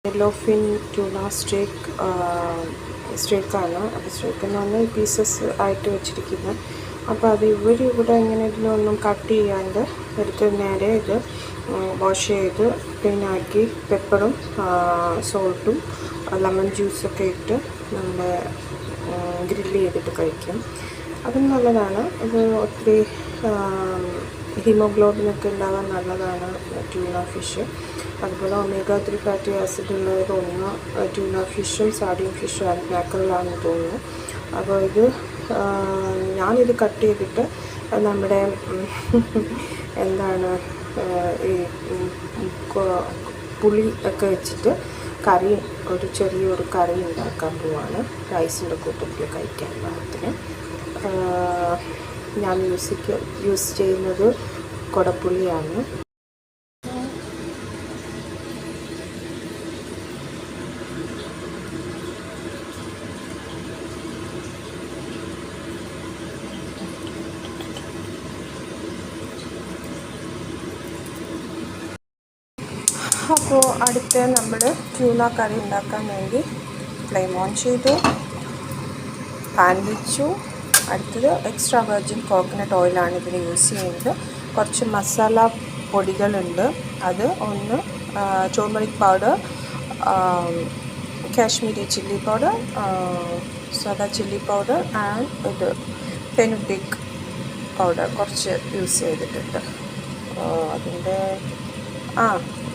യെല്ലോഫിൻ tuna സ്റ്റേക്കാണ്. അപ്പോൾ സ്റ്റേക്ക് എന്ന് പറഞ്ഞാൽ പീസസ് ആയിട്ട് വെച്ചിരിക്കുന്നത്. അപ്പോൾ അത് ഇവിടെ ഇങ്ങനെ ഇതിലൊന്നും കട്ട് ചെയ്യാണ്ട് എടുത്ത് നേരെ ഇത് വാഷ് ചെയ്ത് ക്ലീനാക്കി പെപ്പറും സോൾട്ടും ലെമൺ ജ്യൂസൊക്കെ ഇട്ട് നമ്മൾ ഗ്രില്ല് ചെയ്തിട്ട് കഴിക്കും. അതും നല്ലതാണ്. ഇത് ഒത്തിരി ഹീമോഗ്ലോബിനൊക്കെ ഉണ്ടാകാൻ നല്ലതാണ് ട്യൂണ ഫിഷ്. അതുപോലെ omega-3 ഫാറ്റി ആസിഡ് ഉള്ളത് ഒന്ന് ട്യൂണ ഫിഷും സാർഡിൻ ഫിഷും മാക്രലാണെന്ന് തോന്നുന്നു. അപ്പോൾ ഞാനിത് കട്ട് ചെയ്തിട്ട് നമ്മുടെ എന്താണ് ഈ പുളി ഒക്കെ വെച്ചിട്ട് ചെറിയൊരു കറി ഉണ്ടാക്കാൻ പോവാണ്. റൈസിൻ്റെ കൂട്ടത്തിൽ കഴിക്കാൻ പാകത്തിന്. ഞാൻ യൂസ് ചെയ്യുന്നത് കുടപ്പുളിയാണ്. അപ്പോൾ അടുത്ത് നമ്മൾ ട്യൂണ കറി ഉണ്ടാക്കാൻ വേണ്ടി ഫ്ലെയിം ഓൺ ചെയ്തു, പാൻ വെച്ചു. അടുത്തത് എക്സ്ട്രാ വെർജിൻ കോക്കനട്ട് ഓയിലാണ് ഇതിന് യൂസ് ചെയ്യുന്നത്. കുറച്ച് മസാല പൊടികളുണ്ട്. അത് ഒന്ന് turmeric powder, Kashmiri chilli powder, സാദാ chilli powder and fenugreek powder കുറച്ച് യൂസ് ചെയ്തിട്ടുണ്ട്. അതിൻ്റെ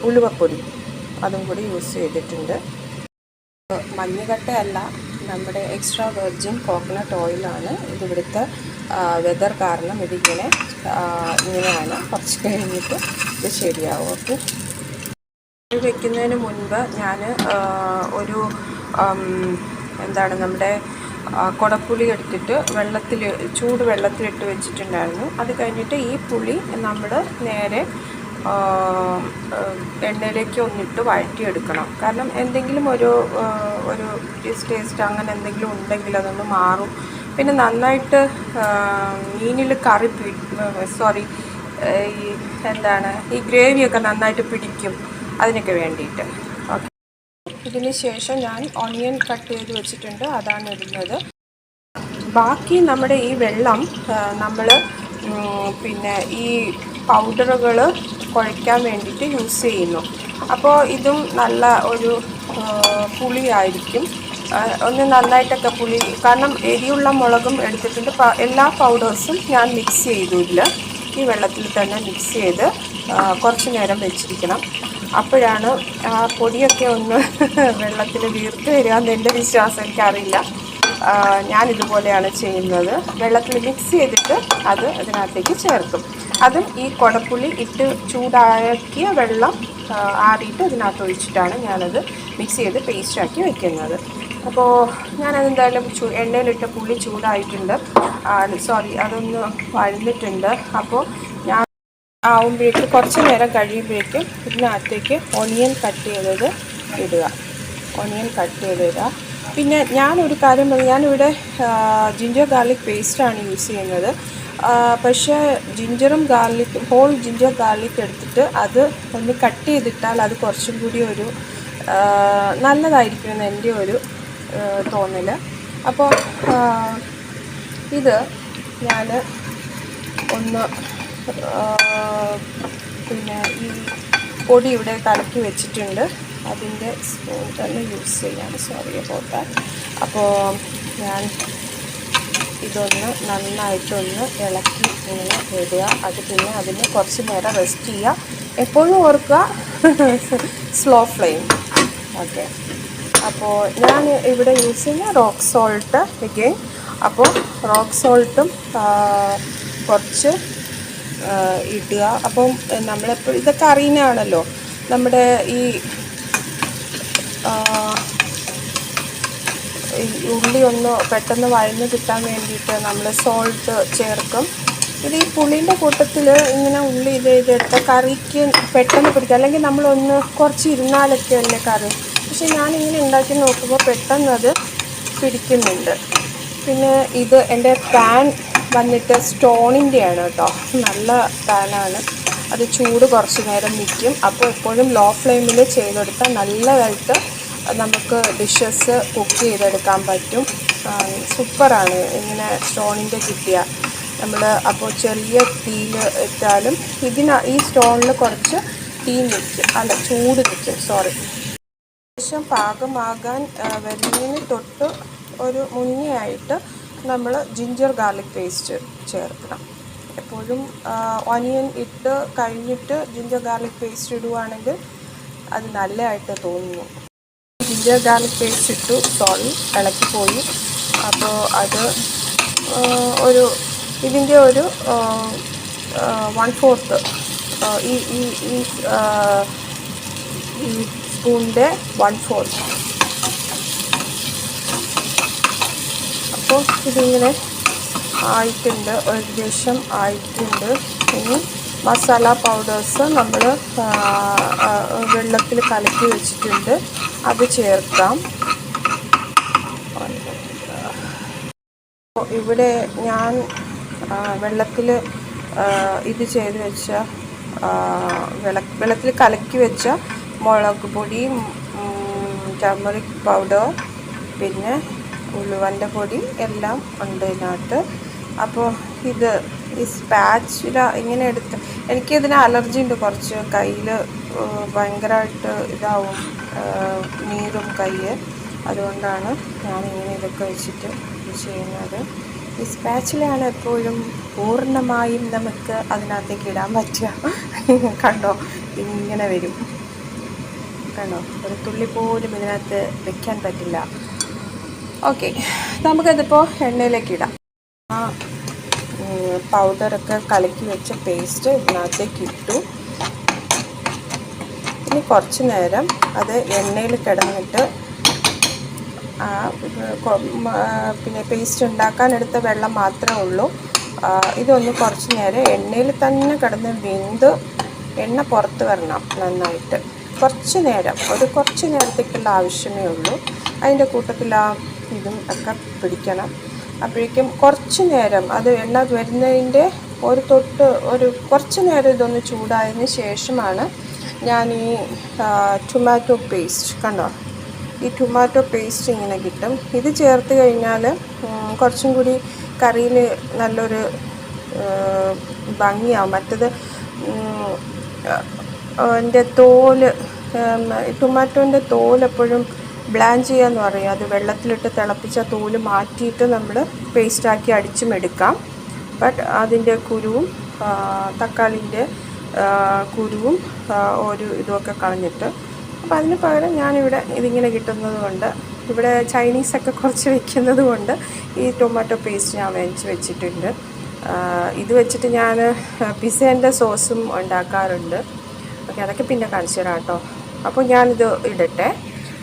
ഉലുവപ്പൊടി അതും കൂടി യൂസ് ചെയ്തിട്ടുണ്ട്. മഞ്ഞകട്ടയല്ല, നമ്മുടെ എക്സ്ട്രാ വെർജിൻ കോക്കനട്ട് ഓയിലാണ്. ഇതിവിടുത്തെ വെതർ കാരണം ഇങ്ങനെയാണ്. കുറച്ച് കഴിഞ്ഞിട്ട് ഇത് ശരിയാവും. ഓക്കെ, ഇത് വയ്ക്കുന്നതിന് മുൻപ് ഞാൻ ഒരു നമ്മുടെ കുടപ്പുളി എടുത്തിട്ട് ചൂട് വെള്ളത്തിലിട്ട് വെച്ചിട്ടുണ്ടായിരുന്നു. അത് കഴിഞ്ഞിട്ട് ഈ പുളി നമ്മൾ നേരെ എണ്ണയിലേക്ക് ഒന്നിട്ട് വഴറ്റിയെടുക്കണം. കാരണം എന്തെങ്കിലും ഒരു ടേസ്റ്റ് അങ്ങനെ എന്തെങ്കിലും ഉണ്ടെങ്കിൽ അതൊന്ന് മാറും. പിന്നെ നന്നായിട്ട് മീനിൽ ഈ ഗ്രേവിയൊക്കെ നന്നായിട്ട് പിടിക്കും, അതിനൊക്കെ വേണ്ടിയിട്ട്. ഓക്കെ, ഇതിന് ശേഷം ഞാൻ ഓണിയൻ കട്ട് ചെയ്ത് വെച്ചിട്ടുണ്ട്, അതാണ് ഇടുന്നത്. ബാക്കി നമ്മുടെ ഈ വെള്ളം നമ്മൾ ഈ പൗഡറുകൾ കുഴയ്ക്കാൻ വേണ്ടിയിട്ട് യൂസ് ചെയ്യുന്നു. അപ്പോൾ ഇതും നല്ല ഒരു പുളിയായിരിക്കും. ഒന്ന് നന്നായിട്ടൊക്കെ പുളി, കാരണം എരിയുള്ള മുളകും എടുത്തിട്ടുണ്ട്. എല്ലാ പൗഡേഴ്സും ഞാൻ മിക്സ് ചെയ്തില്ല, ഈ വെള്ളത്തിൽ തന്നെ മിക്സ് ചെയ്ത് കുറച്ച് നേരം വെച്ചിരിക്കണം. അപ്പോഴാണ് ആ പൊടിയൊക്കെ ഒന്ന് വെള്ളത്തിൽ വീർത്ത് വരിക എന്ന് എൻ്റെ വിശ്വാസം. എനിക്കറിയില്ല, ഞാനിതുപോലെയാണ് ചെയ്യുന്നത്. വെള്ളത്തിൽ മിക്സ് ചെയ്തിട്ട് അത് അതിനകത്തേക്ക് ചേർക്കും. അതും ഈ കുടപ്പുളി ഇട്ട് ചൂടാക്കിയ വെള്ളം ആറിയിട്ട് അതിനകത്ത് ഒഴിച്ചിട്ടാണ് ഞാനത് മിക്സ് ചെയ്ത് പേസ്റ്റാക്കി വയ്ക്കുന്നത്. അപ്പോൾ ഞാനതെന്തായാലും എണ്ണയിലിട്ട പുളി ചൂടായിട്ടുണ്ട്, അതൊന്ന് വഴന്നിട്ടുണ്ട്. അപ്പോൾ ഞാൻ കുറച്ച് നേരം കഴിയുമ്പോഴേക്കും ഇതിനകത്തേക്ക് ഓണിയൻ കട്ട് ചെയ്തത് ഇടുക. പിന്നെ ഞാനൊരു കാര്യം ഞാനിവിടെ ജിഞ്ചർ ഗാർലിക് പേസ്റ്റാണ് യൂസ് ചെയ്യുന്നത്. പക്ഷേ ഹോൾ ജിഞ്ചർ ഗാർലിക് എടുത്തിട്ട് അത് ഒന്ന് കട്ട് ചെയ്തിട്ടാൽ അത് കുറച്ചും കൂടി ഒരു നല്ലതായിരിക്കുമെന്ന് എൻ്റെ ഒരു തോന്നൽ. അപ്പോൾ ഇത് ഞാൻ ഒന്ന് ഈ പൊടി ഇവിടെ കലക്കി വെച്ചിട്ടുണ്ട്. അതിൻ്റെ സ്പൂൺ തന്നെ യൂസ് ചെയ്യാൻ അപ്പോൾ ഞാൻ ഇതൊന്ന് നന്നായിട്ടൊന്ന് ഇളക്കി ഇങ്ങനെ ഇടുക. പിന്നെ അതിന് കുറച്ച് നേരം റെസ്റ്റ് ചെയ്യുക. എപ്പോഴും ഓർക്കുക സ്ലോ ഫ്ലെയിം. ഓക്കെ, അപ്പോൾ ഞാൻ ഇവിടെ യൂസ് ചെയ്യുന്ന റോക്ക് സോൾട്ട് അഗെയിൻ. അപ്പോൾ റോക്ക് സോൾട്ടും കുറച്ച് ഇടുക. അപ്പം നമ്മളെപ്പോഴും ഇതൊക്കെ അറിയുന്നതാണല്ലോ, നമ്മുടെ ഈ ഉള്ളി ഒന്ന് പെട്ടെന്ന് വഴന്ന് കിട്ടാൻ വേണ്ടിയിട്ട് നമ്മൾ സോൾട്ട് ചേർക്കും. ഇത് ഈ പുളീൻ്റെ കൂട്ടത്തിൽ ഇങ്ങനെ ഉള്ളി ചെയ്തെടുത്ത കറിക്ക് പെട്ടെന്ന് പിടിക്കും. അല്ലെങ്കിൽ നമ്മളൊന്ന് കുറച്ച് ഇരുന്നാലൊക്കെ അല്ലേ കറി. പക്ഷെ ഞാനിങ്ങനെ ഉണ്ടാക്കി നോക്കുമ്പോൾ പെട്ടെന്ന് അത് പിടിക്കുന്നുണ്ട്. പിന്നെ ഇത് എൻ്റെ പാൻ വന്നിട്ട് സ്റ്റോണിൻ്റെയാണ് കേട്ടോ, നല്ല പാനാണ്. അത് ചൂട് കുറച്ച് നേരം നിൽക്കും. അപ്പോൾ എപ്പോഴും ലോ ഫ്ലെയിമിൽ ചെയ്തെടുത്താൽ നല്ലതായിട്ട് നമുക്ക് ഡിഷസ് കുക്ക് ചെയ്തെടുക്കാൻ പറ്റും. സൂപ്പറാണ് ഇങ്ങനെ സ്റ്റോണിൻ്റെ കിട്ടിയ നമ്മൾ. അപ്പോൾ ചെറിയ തീയിൽ ഇട്ടാലും ഈ സ്റ്റോണിൽ കുറച്ച് തീ നിൽക്കും, അല്ല ചൂട് നിൽക്കും, സോറി. ശേഷം പാകമാകാൻ വരുന്നതിന് തൊട്ട് ഒരു മുന്നേ ആയിട്ട് നമ്മൾ ജിഞ്ചർ ഗാർലിക് പേസ്റ്റ് ചേർക്കണം. എപ്പോഴും ഓനിയൻ ഇട്ട് കഴിഞ്ഞിട്ട് ജിഞ്ചർ ഗാർലിക് പേസ്റ്റ് ഇടുവാണെങ്കിൽ അത് നല്ലതായിട്ട് തോന്നുന്നു. ജിഞ്ചർ ഗാർലിക് പേസ്റ്റ് ഇട്ടു, സോറി ഇളക്കിപ്പോയി. അപ്പോൾ അത് ഇതിൻ്റെ ഒരു 1/4 ഈ സ്പൂണിൻ്റെ 1/4. അപ്പോൾ ഇതിങ്ങനെ ആയിട്ടുണ്ട്, ഏകദേശം ആയിട്ടുണ്ട്. ഇനി മസാല പൗഡേഴ്സ് നമ്മൾ വെള്ളത്തിൽ കലക്കി വെച്ചിട്ടുണ്ട്, അത് ചേർക്കാം. ഇവിടെ ഞാൻ വെള്ളത്തിൽ ഇത് ചെയ്ത് വെച്ച വെള്ളത്തിൽ കലക്കി വെച്ച മുളക് പൊടി, ടർമറിക് പൗഡർ, പിന്നെ ഉലുവൻ്റെ പൊടി എല്ലാം ഉണ്ട് ഇതിനകത്ത്. അപ്പോൾ ഈ സ്പാച്ചുല ഇങ്ങനെ എടുത്ത്, എനിക്കിതിന് അലർജി ഉണ്ട് കുറച്ച്, കയ്യിൽ ഭയങ്കരമായിട്ട് ഇതാവും, നീറും കൈ. അതുകൊണ്ടാണ് ഞാനിങ്ങനെ ഇതൊക്കെ വെച്ചിട്ട് ചെയ്യുന്നത്. ഈ സ്പാച്ചുലയാണ് എപ്പോഴും പൂർണ്ണമായും നമുക്ക് അതിനകത്തേക്ക് ഇടാൻ പറ്റുക. കണ്ടോ, ഇങ്ങനെ വരും, കണ്ടോ, ഒരു തുള്ളി പോലും ഇതിനകത്ത് വെക്കാൻ പറ്റില്ല. ഓക്കെ, നമുക്കതിപ്പോൾ എണ്ണയിലേക്ക് ഇടാം. ആ പൗഡറൊക്കെ കലക്കി വെച്ച പേസ്റ്റ് ഇതിനകത്തേക്ക് ഇട്ടു. ഇനി കുറച്ച് നേരം അത് എണ്ണയിൽ കിടന്നിട്ട് പിന്നെ പേസ്റ്റ് ഉണ്ടാക്കാനെടുത്ത വെള്ളം മാത്രമേ ഉള്ളൂ. ഇതൊന്ന് കുറച്ച് നേരം എണ്ണയിൽ തന്നെ കിടന്ന് വെന്ത് എണ്ണ പുറത്ത് വരണം നന്നായിട്ട്. കുറച്ച് നേരത്തേക്കുള്ള ആവശ്യമേ ഉള്ളൂ. അതിൻ്റെ കൂട്ടത്തിൽ ഇതും ഒക്കെ പിടിക്കണം. അപ്പോഴേക്കും കുറച്ച് നേരം അത് എണ്ണ വരുന്നതിൻ്റെ കുറച്ച് നേരം ഇതൊന്ന് ചൂടായതിന് ശേഷമാണ് ഞാൻ ഈ ടൊമാറ്റോ പേസ്റ്റ്, കണ്ടോ, ഈ ടൊമാറ്റോ പേസ്റ്റ് ഇങ്ങനെ കിട്ടും. ഇത് ചേർത്ത് കഴിഞ്ഞാൽ കുറച്ചും കൂടി കറിയിൽ നല്ലൊരു ഭംഗിയാവും. മറ്റത് അതിൻ്റെ തോല്, ടൊമാറ്റോൻ്റെ തോലെപ്പോഴും ബ്ലാൻഡ് ചെയ്യാന്ന് പറയും. അത് വെള്ളത്തിലിട്ട് തിളപ്പിച്ച തോല് മാറ്റിയിട്ട് നമ്മൾ പേസ്റ്റാക്കി അടിച്ചും എടുക്കാം. ബട്ട് അതിൻ്റെ കുരുവും തക്കാളിൻ്റെ കുരുവും ഇതുമൊക്കെ കളഞ്ഞിട്ട്, അപ്പോൾ അതിന് പകരം ഞാനിവിടെ ഇതിങ്ങനെ കിട്ടുന്നത് കൊണ്ട്, ഇവിടെ ചൈനീസൊക്കെ കുറച്ച് വെക്കുന്നത് കൊണ്ട് ഈ ടൊമാറ്റോ പേസ്റ്റ് ഞാൻ വേവിച്ച് വെച്ചിട്ടുണ്ട്. ഇത് വെച്ചിട്ട് ഞാൻ പിസ്സേൻ്റെ സോസും ഉണ്ടാക്കാറുണ്ട്. ഓക്കെ, അതൊക്കെ പിന്നെ കാണിച്ചു തരാം കേട്ടോ. അപ്പോൾ ഞാനിത് ഇടട്ടെ.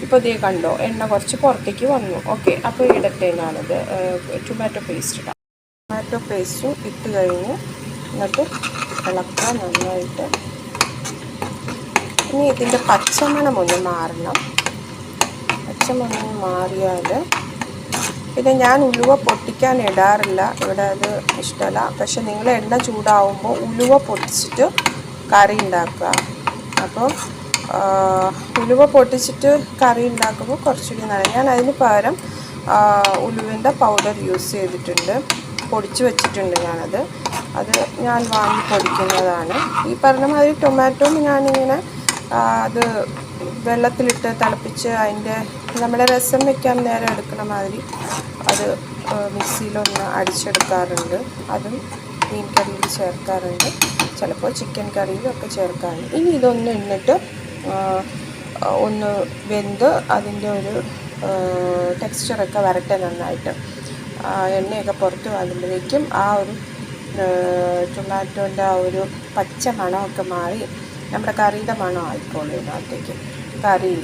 ഇപ്പോൾ ഇതേ കണ്ടോ, എണ്ണ കുറച്ച് പുറത്തേക്ക് വന്നു. ഓക്കെ, അപ്പോൾ ഇടട്ടെ ഞാനത് ടൊമാറ്റോ പേസ്റ്റ് ഇടാം. ടൊമാറ്റോ പേസ്റ്റും ഇട്ട് കഴിഞ്ഞ് എന്നിട്ട് ഇളക്കാം നന്നായിട്ട്. ഇനി ഇതിൻ്റെ പച്ചമണം ഒന്ന് മാറണം. പച്ചമണം മാറിയാൽ, പിന്നെ ഞാൻ ഉലുവ പൊട്ടിക്കാൻ ഇടാറില്ല, ഇവിടെ അത് ഇഷ്ടമല്ല. പക്ഷെ നിങ്ങൾ എണ്ണ ചൂടാവുമ്പോൾ ഉലുവ പൊട്ടിച്ചിട്ട് കറി ഉണ്ടാക്കുക. അപ്പോൾ ഉലുവ പൊട്ടിച്ചിട്ട് കറി ഉണ്ടാക്കുമ്പോൾ കുറച്ചുകൂടി നല്ല. ഞാൻ അതിന് പകരം ഉലുവിൻ്റെ പൗഡർ യൂസ് ചെയ്തിട്ടുണ്ട്, പൊടിച്ച് വെച്ചിട്ടുണ്ട് ഞാനത്. അത് ഞാൻ വാങ്ങി പൊടിക്കുന്നതാണ്. ഈ പറഞ്ഞ മാതിരി ടൊമാറ്റോ ഞാനിങ്ങനെ അത് വെള്ളത്തിലിട്ട് തിളപ്പിച്ച് അതിൻ്റെ നമ്മുടെ രസം വയ്ക്കാൻ നേരം എടുക്കുന്ന മാതിരി അത് മിക്സിയിലൊന്ന് അടിച്ചെടുക്കാറുണ്ട്. അതും മീൻ കറിയിൽ ചേർക്കാറുണ്ട്, ചിലപ്പോൾ ചിക്കൻ കറിയിലൊക്കെ ചേർക്കാറുണ്ട്. ഇനി ഇതൊന്ന് ഇന്നിട്ട് ഒന്ന് വെന്ത് അതിൻ്റെ ഒരു ടെക്സ്ചറൊക്കെ വരട്ടെ നന്നായിട്ട്. എണ്ണയൊക്കെ പുറത്ത് വരുമ്പോഴേക്കും ആ ഒരു ടൊമാറ്റോൻ്റെ ആ ഒരു പച്ച മണമൊക്കെ മാറി നമ്മുടെ കറിയുടെ മണം ആയിക്കോളും. ഇതിനകത്തേക്ക് കറി,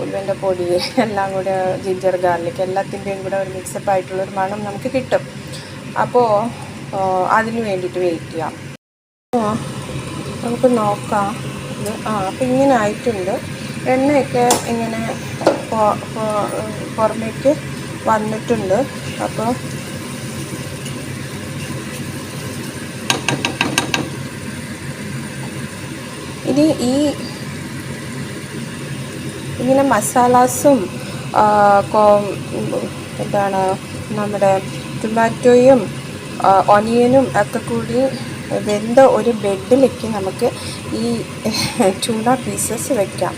ഉലുവൻ്റെ പൊടി എല്ലാം കൂടെ, ജിഞ്ചർ ഗാർലിക് എല്ലാത്തിൻ്റെയും കൂടെ ഒരു മിക്സപ്പ് ആയിട്ടുള്ളൊരു മണം നമുക്ക് കിട്ടും. അപ്പോൾ അതിന് വേണ്ടിയിട്ട് വെയിറ്റ് ചെയ്യാം. നമുക്ക് നോക്കാം ഇത്. അപ്പോൾ ഇങ്ങനെ ആയിട്ടുണ്ട്. എണ്ണയൊക്കെ ഇങ്ങനെ പുറമേക്ക് വന്നിട്ടുണ്ട്. അപ്പോൾ ഇനി ഇങ്ങനെ മസാലാസും എന്താണ് നമ്മുടെ ടൊമാറ്റോയും ഒനിയനും ഒക്കെ കൂടി വെന്ത ഒരു ബെഡിലേക്ക് നമുക്ക് ഈ ട്യൂണ പീസസ് വെക്കാം.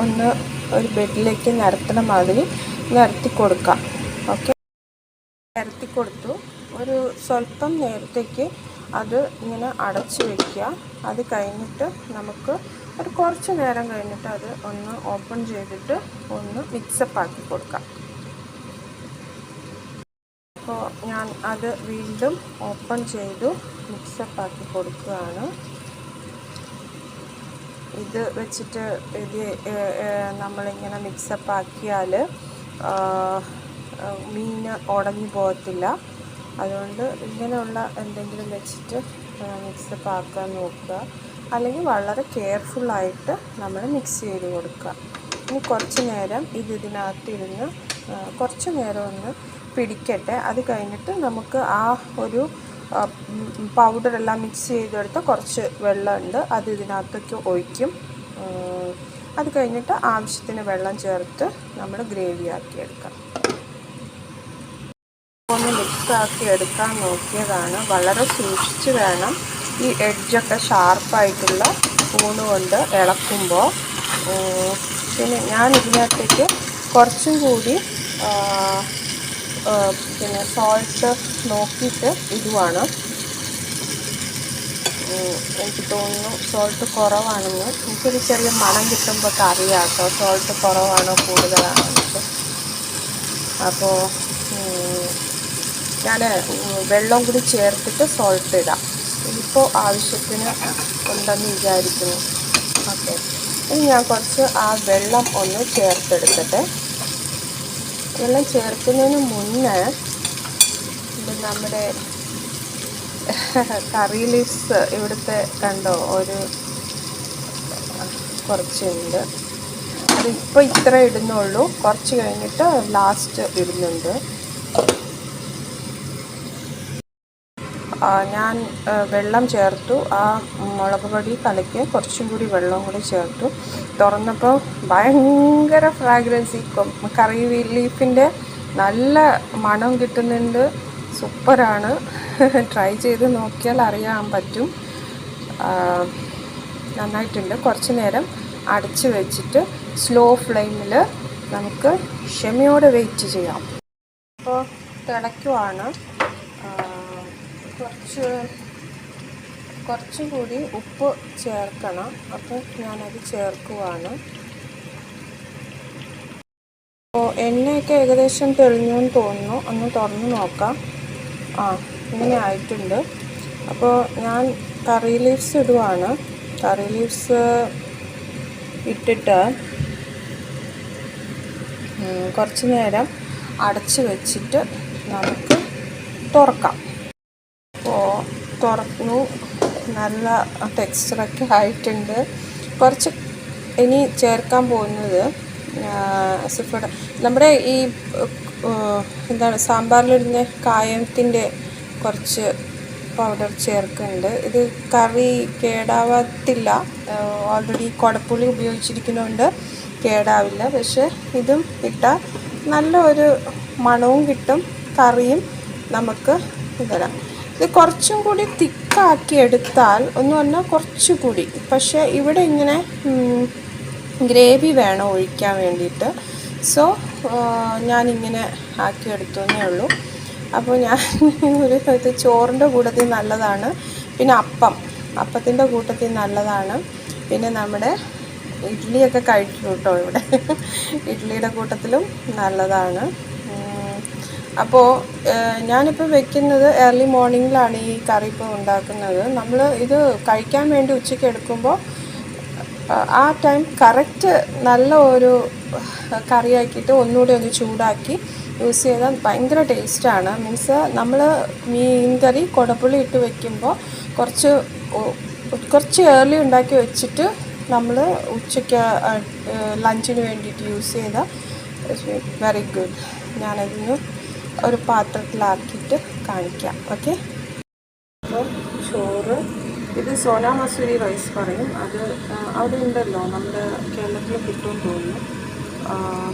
ഒന്ന് ഒരു ബെഡിലേക്ക് നിരത്തുന്ന മാതിരി നിരത്തി കൊടുക്കാം. ഓക്കെ, നിരത്തി കൊടുത്തു. ഒരു സ്വല്പം നേരത്തേക്ക് അത് ഇങ്ങനെ അടച്ചു വയ്ക്കുക. അത് കഴിഞ്ഞിട്ട് നമുക്ക് ഒരു കുറച്ച് നേരം കഴിഞ്ഞിട്ട് അത് ഒന്ന് ഓപ്പൺ ചെയ്തിട്ട് ഒന്ന് മിക്സപ്പ് ആക്കി കൊടുക്കാം. അപ്പോൾ ഞാൻ അത് വീണ്ടും ഓപ്പൺ ചെയ്തു മിക്സപ്പ് ആക്കി കൊടുക്കുകയാണ്. ഇത് വെച്ചിട്ട് നമ്മളിങ്ങനെ മിക്സപ്പ് ആക്കിയാൽ മീൻ ഉടഞ്ഞു പോകത്തില്ല. അതുകൊണ്ട് ഇങ്ങനെയുള്ള എന്തെങ്കിലും വെച്ചിട്ട് മിക്സപ്പ് ആക്കാൻ നോക്കുക. അല്ലെങ്കിൽ വളരെ കെയർഫുള്ളായിട്ട് നമ്മൾ മിക്സ് ചെയ്ത് കൊടുക്കുക. ഇനി കുറച്ച് നേരം ഇതിനകത്തിരുന്ന് കുറച്ച് നേരം ഒന്ന് പിടിക്കട്ടെ. അത് കഴിഞ്ഞിട്ട് നമുക്ക് ആ ഒരു പൗഡറെല്ലാം മിക്സ് ചെയ്തെടുത്ത് കുറച്ച് വെള്ളമുണ്ട്, അത് ഇതിനകത്തേക്ക് ഒഴിക്കും. അത് കഴിഞ്ഞിട്ട് ആവശ്യത്തിന് വെള്ളം ചേർത്ത് നമ്മൾ ഗ്രേവി ആക്കി എടുക്കാം. ഒന്ന് മിക്സാക്കി എടുക്കാൻ നോക്കിയതാണ്. വളരെ സൂക്ഷിച്ച് വേണം. ഈ എഡ്ജൊക്കെ ഷാർപ്പായിട്ടുള്ള സ്പൂണ് കൊണ്ട് ഇളക്കുമ്പോൾ. പിന്നെ ഞാൻ ഇതിനകത്തേക്ക് കുറച്ചും കൂടി പിന്നെ സോൾട്ട് നോക്കിയിട്ട് ഇടുവാണ്. എനിക്ക് തോന്നുന്നു സോൾട്ട് കുറവാണെന്ന്. എനിക്കൊരു ചെറിയ മണം കിട്ടുമ്പോൾ അറിയാം കേട്ടോ സോൾട്ട് കുറവാണോ കൂടുതലാണോ എന്നൊക്കെ. അപ്പോൾ ഞാൻ വെള്ളം കൂടി ചേർത്തിട്ട് സോൾട്ട് ഇടാം. ഇപ്പോൾ ആവശ്യത്തിന് ഉണ്ടെന്ന് വിചാരിക്കുന്നു. ഓക്കെ, ഇനി ഞാൻ കുറച്ച് ആ വെള്ളം ഒന്ന് ചേർത്തെടുക്കട്ടെ. വെള്ളം ചേർക്കുന്നതിന് മുന്നേ നമ്മുടെ കറി ലീവ്സ് ഇവിടുത്തെ കണ്ടോ ഒരു കുറച്ചുണ്ട്. അതിപ്പോൾ ഇത്ര ഇടുന്നുള്ളൂ. കുറച്ച് കഴിഞ്ഞിട്ട് ലാസ്റ്റ് ഇടുന്നുണ്ട്. ഞാൻ വെള്ളം ചേർത്തു. ആ മുളക് പൊടി കലക്കി കുറച്ചും കൂടി വെള്ളം കൂടി ചേർത്തു. തുറന്നപ്പോൾ ഭയങ്കര ഫ്രാഗ്രൻസ്. കറി ലീഫിൻ്റെ നല്ല മണം കിട്ടുന്നുണ്ട്. സൂപ്പറാണ്. ട്രൈ ചെയ്ത് നോക്കിയാൽ അറിയാൻ പറ്റും. നന്നായിട്ടുണ്ട്. കുറച്ച് നേരം അടച്ച് വെച്ചിട്ട് സ്ലോ ഫ്ലെയിമിൽ നമുക്ക് ക്ഷമയോടെ വെയിറ്റ് ചെയ്യാം. അപ്പോൾ തിളയ്ക്കുവാണ്. കുറച്ചും കൂടി ഉപ്പ് ചേർക്കണം. അപ്പോൾ ഞാനത് ചേർക്കുവാണ്. അപ്പോൾ എണ്ണയൊക്കെ ഏകദേശം തെളിഞ്ഞെന്ന് തോന്നുന്നു. ഒന്ന് തുറന്ന് നോക്കാം. ഇങ്ങനെ ആയിട്ടുണ്ട്. അപ്പോൾ ഞാൻ കറി ലീവ്സ് ഇടുവാണ്. കറി ലീവ്സ് ഇട്ടിട്ട് കുറച്ച് നേരം അടച്ച് വെച്ചിട്ട് നമുക്ക് തുറക്കാം. അപ്പോൾ തുറന്നു. നല്ല ടെക്സ്ചറൊക്കെ ആയിട്ടുണ്ട്. കുറച്ച് ഇനി ചേർക്കാൻ പോകുന്നത് നമ്മുടെ ഈ എന്താണ് സാമ്പാറിലിടുന്ന കായത്തിൻ്റെ കുറച്ച് പൗഡർ ചേർക്കുന്നുണ്ട്. ഇത് കറി കേടാവത്തില്ല. ഓൾറെഡി കുടപ്പുളി ഉപയോഗിച്ചിരിക്കുന്നതുകൊണ്ട് കേടാവില്ല. പക്ഷേ ഇതും ഇട്ടാൽ നല്ല ഒരു മണവും കിട്ടും. കറിയും നമുക്ക് ഇതരാം. ഇത് കുറച്ചും കൂടി തിക്കാക്കി എടുത്താൽ ഒന്ന് പറഞ്ഞാൽ കുറച്ചുകൂടി. പക്ഷേ ഇവിടെ ഇങ്ങനെ ഗ്രേവി വേണം ഒഴിക്കാൻ വേണ്ടിയിട്ട്. സോ ഞാനിങ്ങനെ ആക്കിയെടുത്തേ ഉള്ളൂ. അപ്പോൾ ഞാൻ ഇത് ചോറിൻ്റെ കൂട്ടത്തിൽ നല്ലതാണ്. പിന്നെ അപ്പത്തിൻ്റെ കൂട്ടത്തിൽ നല്ലതാണ്. പിന്നെ നമ്മുടെ ഇഡ്ഡലിയൊക്കെ കഴിക്കും കേട്ടോ ഇവിടെ. ഇഡ്ഡലിയുടെ കൂട്ടത്തിലും നല്ലതാണ്. അപ്പോൾ ഞാനിപ്പോൾ വെക്കുന്നത് ഏർലി മോർണിംഗിലാണ് ഈ കറി ഇപ്പോൾ ഉണ്ടാക്കുന്നത്. നമ്മൾ ഇത് കഴിക്കാൻ വേണ്ടി ഉച്ചയ്ക്ക് എടുക്കുമ്പോൾ ആ ടൈം കറക്റ്റ് നല്ല ഒരു കറിയാക്കിയിട്ട് ഒന്നുകൂടി ഒന്ന് ചൂടാക്കി യൂസ് ചെയ്താൽ ഭയങ്കര ടേസ്റ്റാണ്. മീൻസ് നമ്മൾ മീൻ കറി കുടപ്പുളി ഇട്ട് വയ്ക്കുമ്പോൾ കുറച്ച് ഏർലി ഉണ്ടാക്കി വെച്ചിട്ട് നമ്മൾ ഉച്ചയ്ക്ക് ലഞ്ചിന് വേണ്ടിയിട്ട് യൂസ് ചെയ്താൽ വെരി ഗുഡ്. ഞാനതിന് ഒരു പാത്രത്തിലാക്കിയിട്ട് കാണിക്കാം. ഓക്കെ. അപ്പോൾ ചോറ്, ഇത് സോനാ മസൂരി റൈസ് പറയും. അത് അവിടെ ഉണ്ടല്ലോ, നമ്മുടെ കേരളത്തിൽ കിട്ടുമെന്ന് തോന്നുന്നു.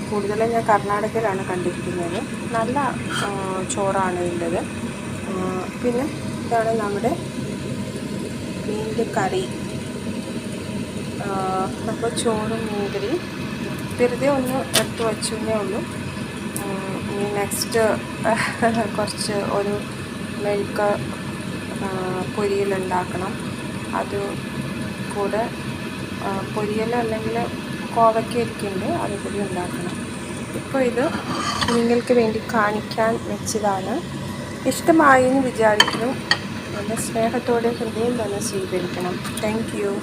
കൂടുതലും ഞാൻ കർണാടകയിലാണ് കണ്ടിരിക്കുന്നത്. നല്ല ചോറാണ് ഇതിൻ്റെത്. പിന്നെ ഇതാണ് നമ്മുടെ മീൻ്റെ കറി. അപ്പോൾ ചോറും മീൻകറി വെറുതെ ഒന്ന് എടുത്ത് വച്ചേ ഉള്ളൂ. ഇനി നെക്സ്റ്റ് കുറച്ച് ഒരു മെഴുക്ക് പൊരിയലുണ്ടാക്കണം. അത് കൂടെ പൊരിയൽ അല്ലെങ്കിൽ കോവയ്ക്ക ഇരിക്കുന്നുണ്ട്, അത് കൂടി ഉണ്ടാക്കണം. ഇപ്പോൾ ഇത് നിങ്ങൾക്ക് വേണ്ടി കാണിക്കാൻ വെച്ചതാണ്. ഇഷ്ടമായി എന്ന് വിചാരിക്കുന്നു. എൻ്റെ സ്നേഹത്തോടെ ഹൃദയം തന്നെ സ്വീകരിക്കണം. Thank you.